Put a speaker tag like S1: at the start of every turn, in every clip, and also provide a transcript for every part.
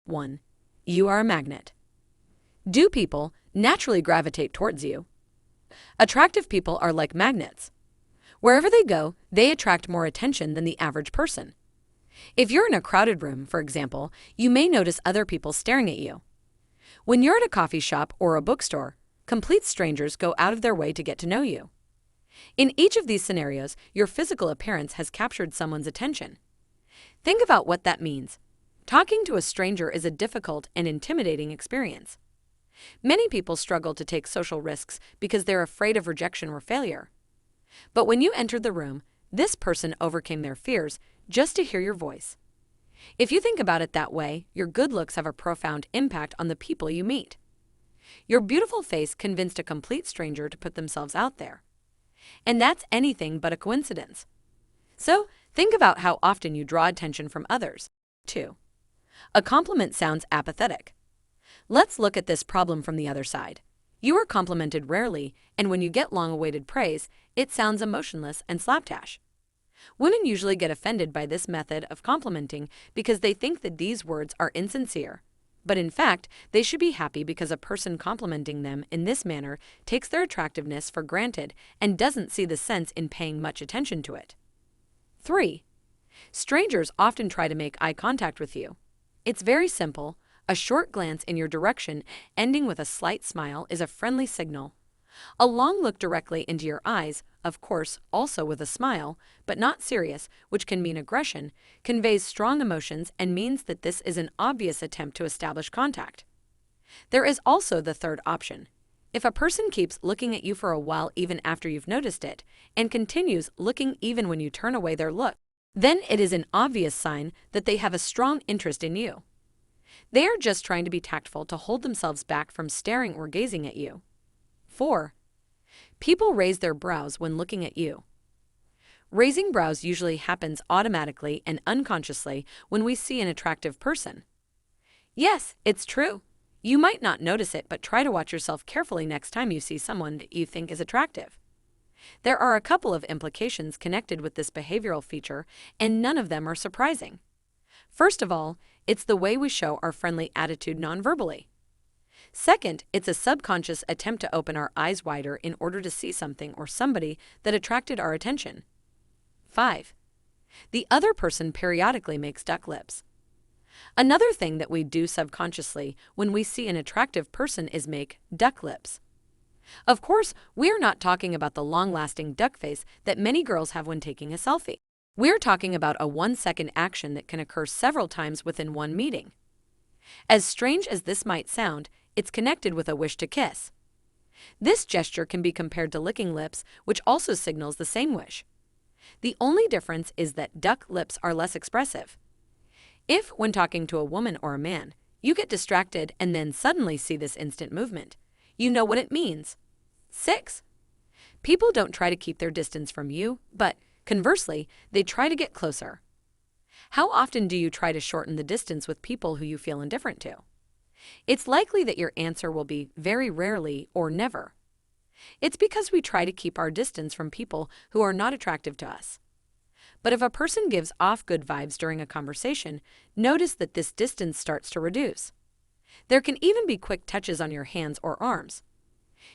S1: 1. You are a magnet. Do people naturally gravitate towards you? Attractive people are like magnets. Wherever they go, they attract more attention than the average person. If you're in a crowded room, for example, you may notice other people staring at you. When you're at a coffee shop or a bookstore, complete strangers go out of their way to get to know you. In each of these scenarios, your physical appearance has captured someone's attention. Think about what that means. Talking to a stranger is a difficult and intimidating experience. Many people struggle to take social risks because they're afraid of rejection or failure. But when you entered the room, this person overcame their fears just to hear your voice. If you think about it that way, your good looks have a profound impact on the people you meet. Your beautiful face convinced a complete stranger to put themselves out there. And that's anything but a coincidence. So, think about how often you draw attention from others. 2. A compliment sounds apathetic. Let's look at this problem from the other side. You are complimented rarely, and when you get long-awaited praise, it sounds emotionless and slapdash. Women usually get offended by this method of complimenting because they think that these words are insincere. But in fact, they should be happy because a person complimenting them in this manner takes their attractiveness for granted and doesn't see the sense in paying much attention to it. 3. Strangers often try to make eye contact with you. It's very simple. A short glance in your direction, ending with a slight smile, is a friendly signal. A long look directly into your eyes, of course, also with a smile, but not serious, which can mean aggression, conveys strong emotions and means that this is an obvious attempt to establish contact. There is also the third option. If a person keeps looking at you for a while even after you've noticed it, and continues looking even when you turn away their look, then it is an obvious sign that they have a strong interest in you. They are just trying to be tactful to hold themselves back from staring or gazing at you. 4. People raise their brows when looking at you. Raising brows usually happens automatically and unconsciously when we see an attractive person. Yes, it's true. You might not notice it, but try to watch yourself carefully next time you see someone that you think is attractive. There are a couple of implications connected with this behavioral feature, and none of them are surprising. First of all, it's the way we show our friendly attitude nonverbally. Second, it's a subconscious attempt to open our eyes wider in order to see something or somebody that attracted our attention. 5. The other person periodically makes duck lips. Another thing that we do subconsciously when we see an attractive person is make duck lips. Of course, we are not talking about the long-lasting duck face that many girls have when taking a selfie. We're talking about a 1-second action that can occur several times within one meeting. As strange as this might sound, it's connected with a wish to kiss. This gesture can be compared to licking lips, which also signals the same wish. The only difference is that duck lips are less expressive. If, when talking to a woman or a man, you get distracted and then suddenly see this instant movement, you know what it means. 6. People don't try to keep their distance from you, but conversely, they try to get closer. How often do you try to shorten the distance with people who you feel indifferent to? It's likely that your answer will be very rarely or never. It's because we try to keep our distance from people who are not attractive to us. But if a person gives off good vibes during a conversation, notice that this distance starts to reduce. There can even be quick touches on your hands or arms.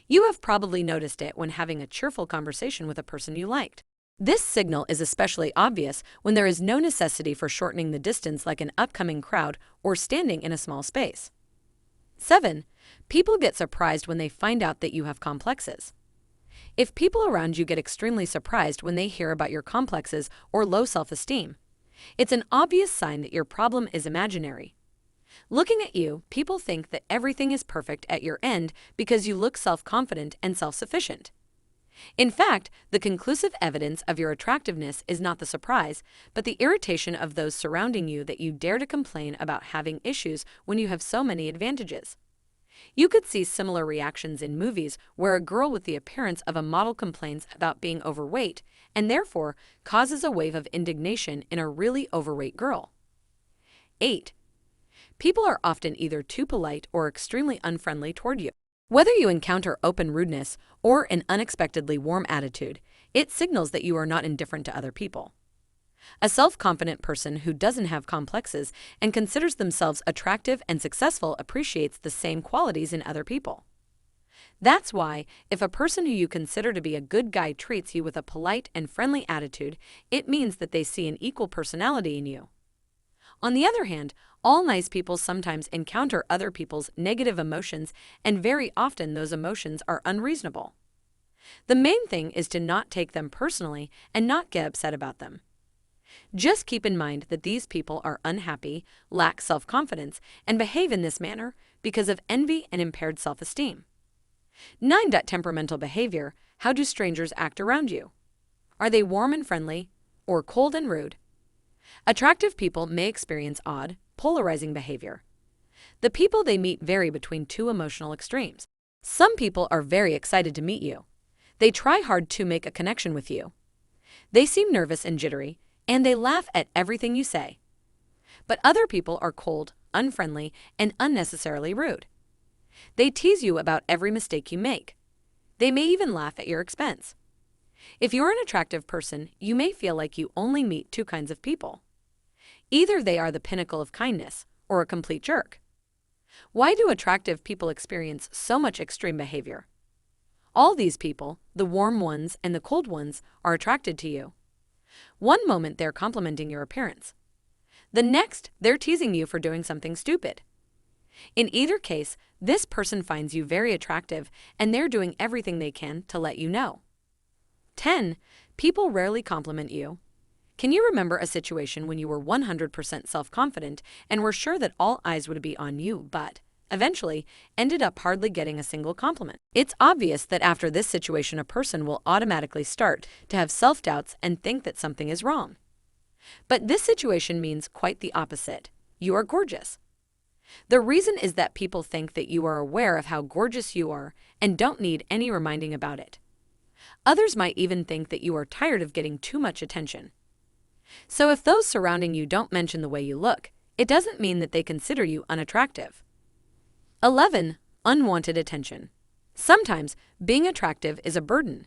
S1: You have probably noticed it when having a cheerful conversation with a person you liked. This signal is especially obvious when there is no necessity for shortening the distance like an upcoming crowd or standing in a small space. 7. People get surprised when they find out that you have complexes. If people around you get extremely surprised when they hear about your complexes or low self-esteem, it's an obvious sign that your problem is imaginary. Looking at you, people think that everything is perfect at your end because you look self-confident and self-sufficient. In fact, the conclusive evidence of your attractiveness is not the surprise, but the irritation of those surrounding you that you dare to complain about having issues when you have so many advantages. You could see similar reactions in movies where a girl with the appearance of a model complains about being overweight and therefore causes a wave of indignation in a really overweight girl. 8. People are often either too polite or extremely unfriendly toward you. Whether you encounter open rudeness or an unexpectedly warm attitude, it signals that you are not indifferent to other people. A self-confident person who doesn't have complexes and considers themselves attractive and successful appreciates the same qualities in other people. That's why, if a person who you consider to be a good guy treats you with a polite and friendly attitude, it means that they see an equal personality in you. On the other hand, all nice people sometimes encounter other people's negative emotions, and very often those emotions are unreasonable. The main thing is to not take them personally and not get upset about them. Just keep in mind that these people are unhappy, lack self-confidence, and behave in this manner because of envy and impaired self-esteem. 9. Temperamental behavior. How do strangers act around you? Are they warm and friendly, or cold and rude? Attractive people may experience odd, polarizing behavior. The people they meet vary between two emotional extremes. Some people are very excited to meet you. They try hard to make a connection with you. They seem nervous and jittery, and they laugh at everything you say. But other people are cold, unfriendly, and unnecessarily rude. They tease you about every mistake you make. They may even laugh at your expense. If you're an attractive person, you may feel like you only meet two kinds of people. Either they are the pinnacle of kindness or a complete jerk. Why do attractive people experience so much extreme behavior? All these people, the warm ones and the cold ones, are attracted to you. One moment they're complimenting your appearance. The next, they're teasing you for doing something stupid. In either case, this person finds you very attractive and they're doing everything they can to let you know. 10. People rarely compliment you. Can you remember a situation when you were 100% self-confident and were sure that all eyes would be on you, but eventually ended up hardly getting a single compliment? It's obvious that after this situation, a person will automatically start to have self-doubts and think that something is wrong. But this situation means quite the opposite. You are gorgeous. The reason is that people think that you are aware of how gorgeous you are and don't need any reminding about it. Others might even think that you are tired of getting too much attention. So if those surrounding you don't mention the way you look, it doesn't mean that they consider you unattractive. 11. Unwanted attention. Sometimes being attractive is a burden.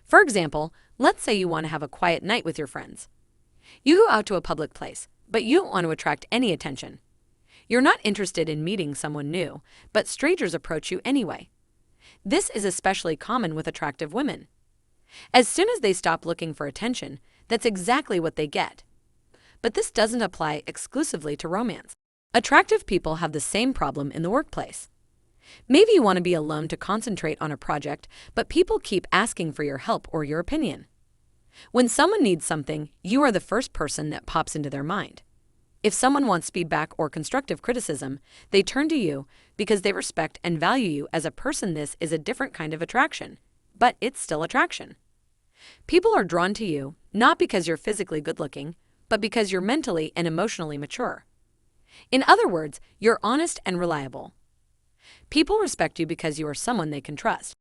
S1: For example, let's say you want to have a quiet night with your friends. You go out to a public place, but you don't want to attract any attention. You're not interested in meeting someone new, but strangers approach you anyway. This is especially common with attractive women. As soon as they stop looking for attention, that's exactly what they get. But this doesn't apply exclusively to romance. Attractive people have the same problem in the workplace. Maybe you want to be alone to concentrate on a project, but people keep asking for your help or your opinion. When someone needs something, you are the first person that pops into their mind. If someone wants feedback or constructive criticism, they turn to you because they respect and value you as a person. This is a different kind of attraction, but it's still attraction. People are drawn to you not because you're physically good-looking, but because you're mentally and emotionally mature. In other words, you're honest and reliable. People respect you because you are someone they can trust.